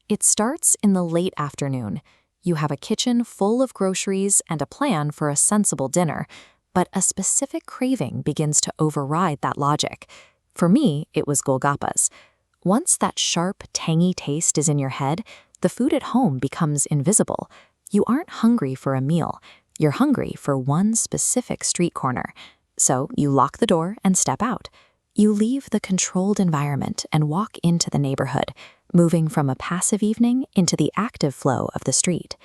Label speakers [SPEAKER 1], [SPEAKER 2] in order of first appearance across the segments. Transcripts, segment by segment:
[SPEAKER 1] It starts in the late afternoon. You have a kitchen full of groceries and a plan for a sensible dinner, but a specific craving begins to override that logic. For me, it was Golgapas. Once that sharp, tangy taste is in your head, the food at home becomes invisible. You aren't hungry for a meal. You're hungry for one specific street corner. So you lock the door and step out. You leave the controlled environment and walk into the neighborhood, moving from a passive evening into the active flow of the street.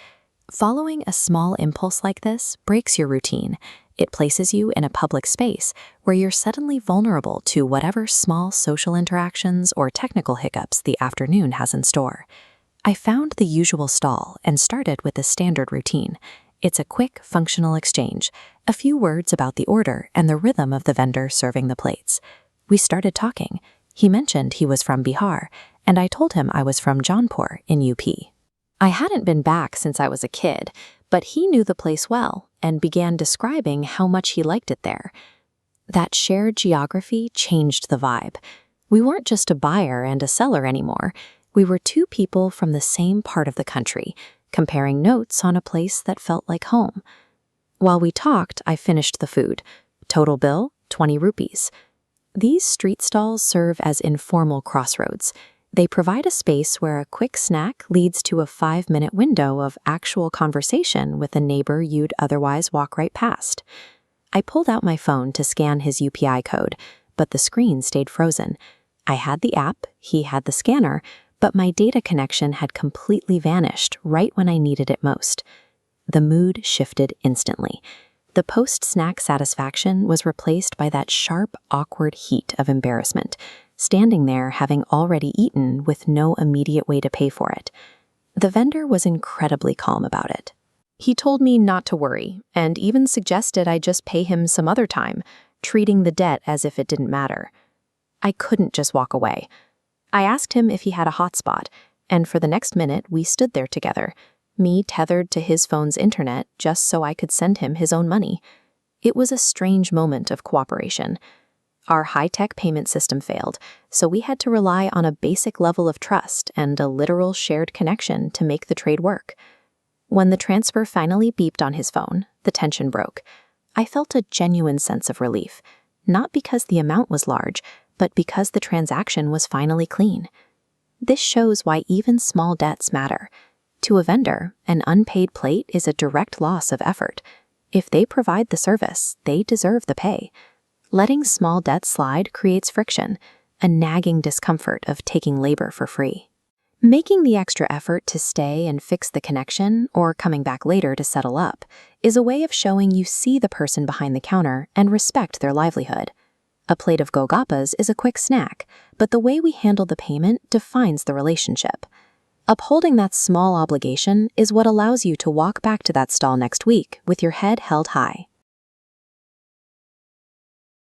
[SPEAKER 1] Following a small impulse like this breaks your routine. It places you in a public space where you're suddenly vulnerable to whatever small social interactions or technical hiccups the afternoon has in store. I found the usual stall and started with the standard routine. It's a quick, functional exchange, a few words about the order and the rhythm of the vendor serving the plates. We started talking. He mentioned he was from Bihar, and I told him I was from Jaunpur in UP. I hadn't been back since I was a kid, but he knew the place well and began describing how much he liked it there. That shared geography changed the vibe. We weren't just a buyer and a seller anymore. We were two people from the same part of the country, comparing notes on a place that felt like home. While we talked, I finished the food. Total bill, 20 rupees. These street stalls serve as informal crossroads. They provide a space where a quick snack leads to a 5-minute window of actual conversation with a neighbor you'd otherwise walk right past. I pulled out my phone to scan his UPI code, but the screen stayed frozen. I had the app, he had the scanner, but my data connection had completely vanished right when I needed it most. The mood shifted instantly. The post-snack satisfaction was replaced by that sharp, awkward heat of embarrassment, standing there having already eaten with no immediate way to pay for it. The vendor was incredibly calm about it. He told me not to worry, and even suggested I just pay him some other time, treating the debt as if it didn't matter. I couldn't just walk away. I asked him if he had a hotspot, and for the next minute we stood there together, me tethered to his phone's internet just so I could send him his own money. It was a strange moment of cooperation. Our high-tech payment system failed, so we had to rely on a basic level of trust and a literal shared connection to make the trade work. When the transfer finally beeped on his phone, the tension broke. I felt a genuine sense of relief, not because the amount was large, but because the transaction was finally clean. This shows why even small debts matter. To a vendor, an unpaid plate is a direct loss of effort. If they provide the service, they deserve the pay. Letting small debts slide creates friction, a nagging discomfort of taking labor for free. Making the extra effort to stay and fix the connection, or coming back later to settle up, is a way of showing you see the person behind the counter and respect their livelihood. A plate of Golgapas is a quick snack, but the way we handle the payment defines the relationship. Upholding that small obligation is what allows you to walk back to that stall next week with your head held high.